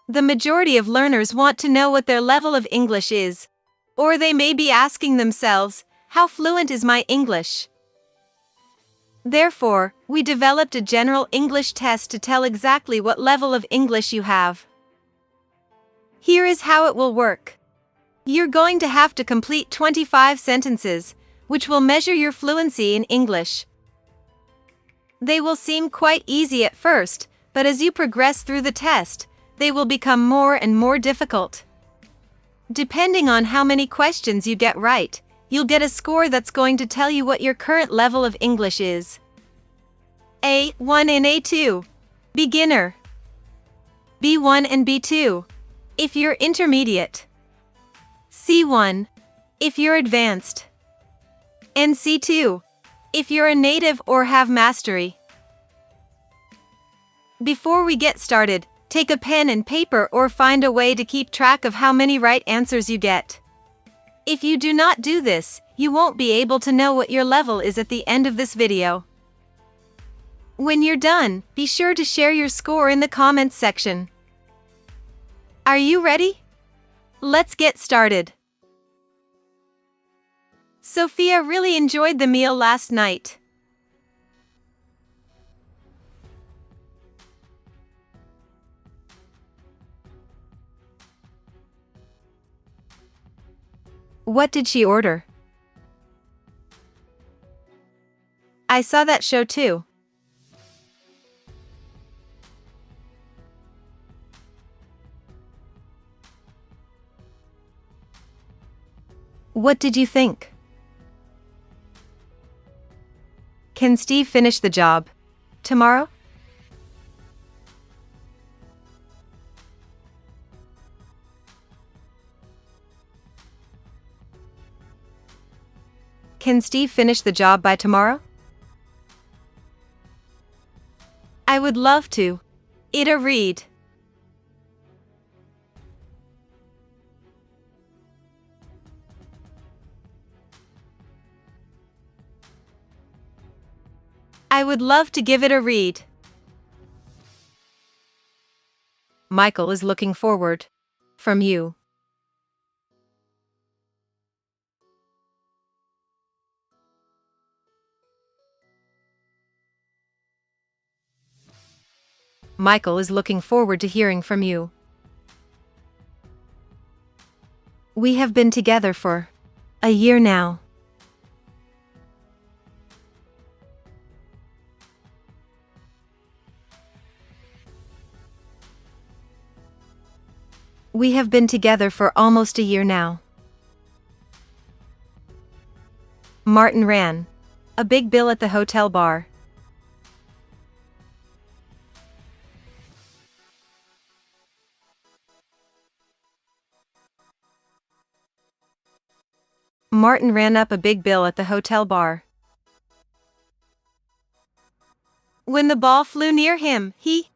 The majority of learners want to know what their level of English is. Or they may be asking themselves, how fluent is my English? Therefore, we developed a general English test to tell exactly what level of English you have. Here is how it will work. You're going to have to complete 25 sentences, which will measure your fluency in English. They will seem quite easy at first, but as you progress through the test, they will become more and more difficult. Depending on how many questions you get right, you'll get a score that's going to tell you what your current level of English is. A1 and A2. Beginner. B1 and B2. If you're intermediate. C1. If you're advanced. And C2. If you're a native or have mastery. Before we get started, take a pen and paper or find a way to keep track of how many right answers you get. If you do not do this, you won't be able to know what your level is at the end of this video. When you're done, be sure to share your score in the comments section. Are you ready? Let's get started. Sophia really enjoyed the meal last night. What did she order? I saw that show too. What did you think? Can Steve finish the job tomorrow? Can Steve finish the job by tomorrow? I would love to. Ida Reed. I would love to give it a read. Michael is looking forward. From you. Michael is looking forward to hearing from you. We have been together for a year now. We have been together for almost a year now. Martin ran a big bill at the hotel bar. Martin ran up a big bill at the hotel bar. When the ball flew near him, he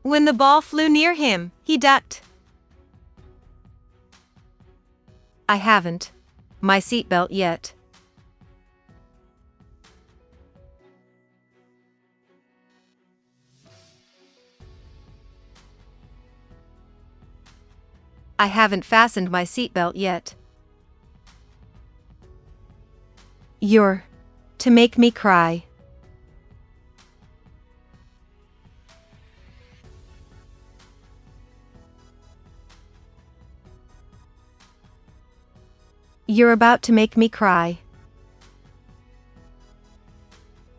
When the ball flew near him, he ducked. I haven't my seatbelt yet. I haven't fastened my seatbelt yet. You're to make me cry. You're about to make me cry.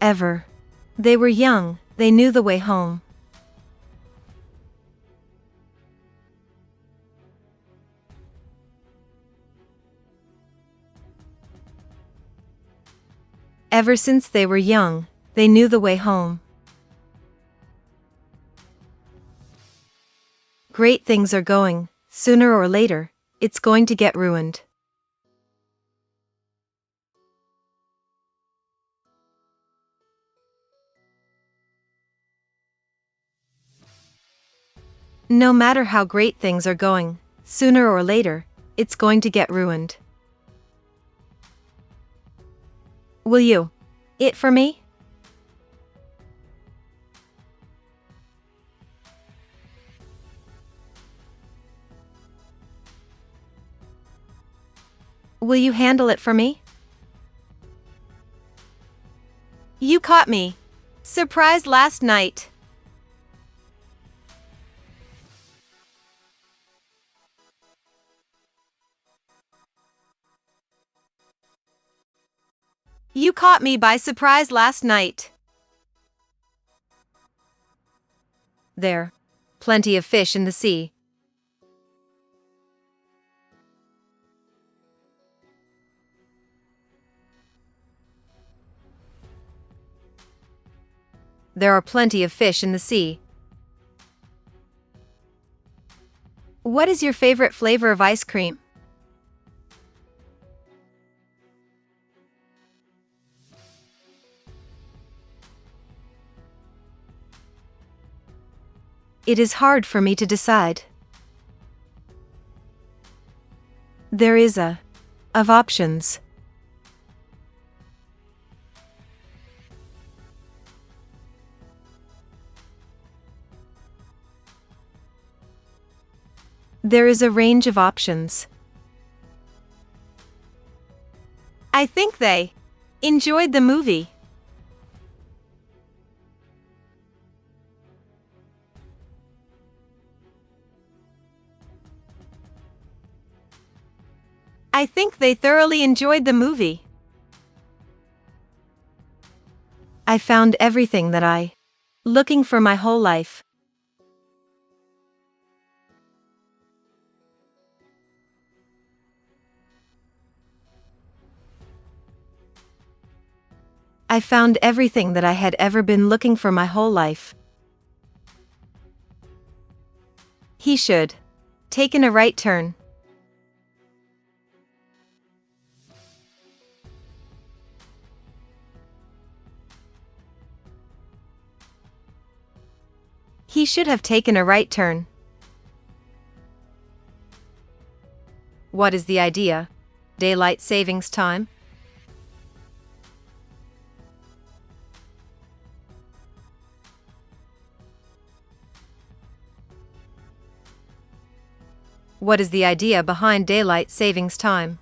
Ever. They were young, they knew the way home. Ever since they were young, they knew the way home. Great things are going, sooner or later, it's going to get ruined. No matter how great things are going, sooner or later, it's going to get ruined. Will you it for me? Will you handle it for me? You caught me. Surprised last night. You caught me by surprise last night. There. Plenty of fish in the sea. There are plenty of fish in the sea. What is your favorite flavor of ice cream? It is hard for me to decide. There is of options. There is a range of options. I think they enjoyed the movie. I think they thoroughly enjoyed the movie. I found everything that I looking for my whole life. I found everything that I had ever been looking for my whole life. He should taken a right turn. He should have taken a right turn. What is the idea? Daylight savings time? What is the idea behind daylight savings time?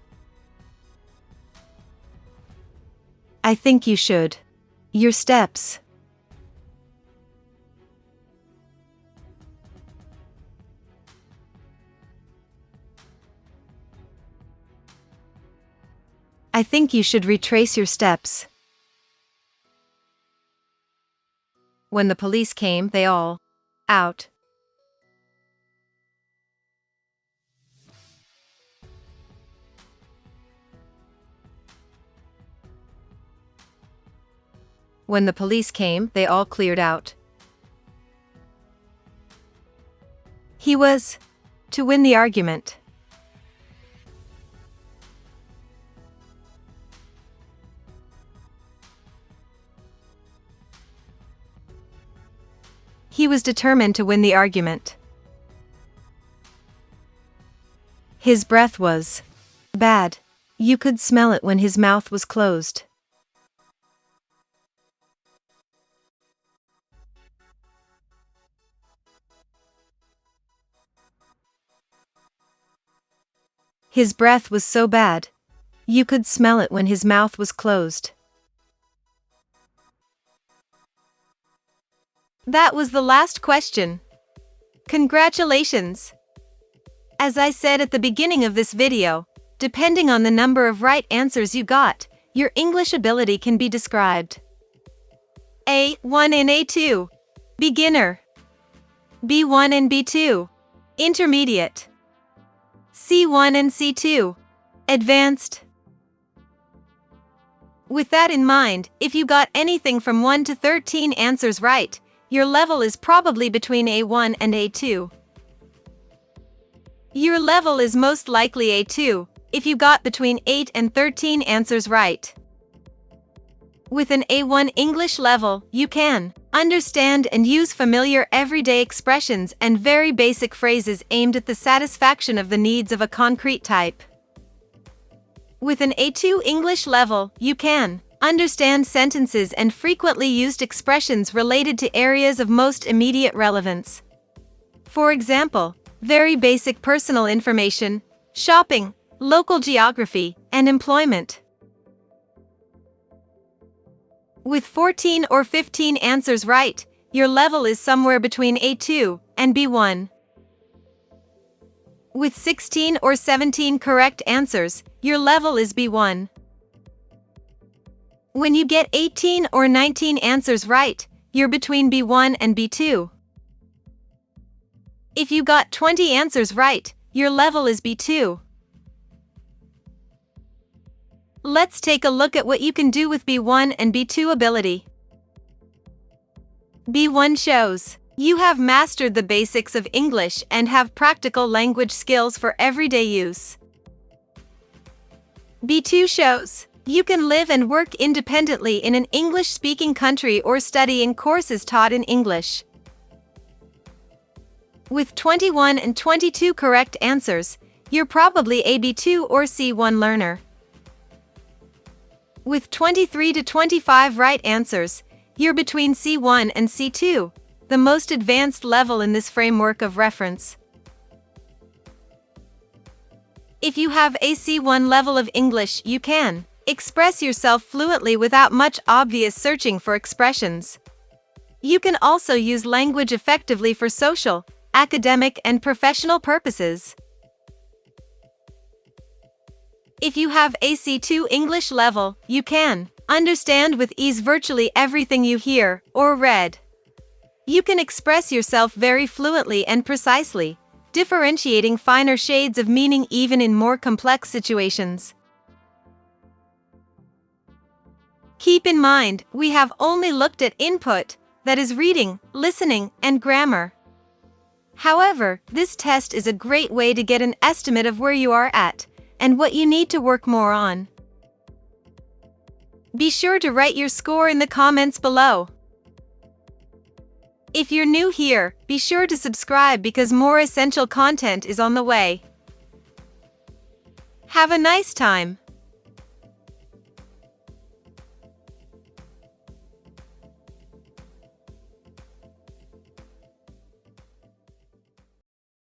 I think you should. Your steps. I think you should retrace your steps. When the police came, they all out. When the police came, they all cleared out. He was to win the argument. He was determined to win the argument. His breath was bad. You could smell it when his mouth was closed. His breath was so bad. You could smell it when his mouth was closed. That was the last question. Congratulations! As I said at the beginning of this video, depending on the number of right answers you got, your English ability can be described. A1 and A2. Beginner. B1 and B2. Intermediate. C1 and C2. Advanced. With that in mind, if you got anything from 1 to 13 answers right, your level is probably between A1 and A2. Your level is most likely A2 if you got between 8 and 13 answers right. With an A1 English level, you can understand and use familiar everyday expressions and very basic phrases aimed at the satisfaction of the needs of a concrete type. With an A2 English level, you can Understand sentences and frequently used expressions related to areas of most immediate relevance. For example, very basic personal information, shopping, local geography, and employment. With 14 or 15 answers right, your level is somewhere between A2 and B1. With 16 or 17 correct answers, your level is B1. When you get 18 or 19 answers right, you're between B1 and B2. If you got 20 answers right, your level is B2. Let's take a look at what you can do with B1 and B2 ability. B1 shows you have mastered the basics of English and have practical language skills for everyday use. B2 shows you can live and work independently in an English-speaking country or study in courses taught in English. With 21 and 22 correct answers, you're probably a B2 or C1 learner. With 23 to 25 right answers, you're between C1 and C2, the most advanced level in this framework of reference. If you have a C1 level of English, you can express yourself fluently without much obvious searching for expressions. You can also use language effectively for social, academic, and professional purposes. If you have a C2 English level, you can understand with ease virtually everything you hear or read. You can express yourself very fluently and precisely, differentiating finer shades of meaning even in more complex situations. Keep in mind, we have only looked at input, that is reading, listening, and grammar. However, this test is a great way to get an estimate of where you are at and what you need to work more on. Be sure to write your score in the comments below. If you're new here, be sure to subscribe because more essential content is on the way. Have a nice time.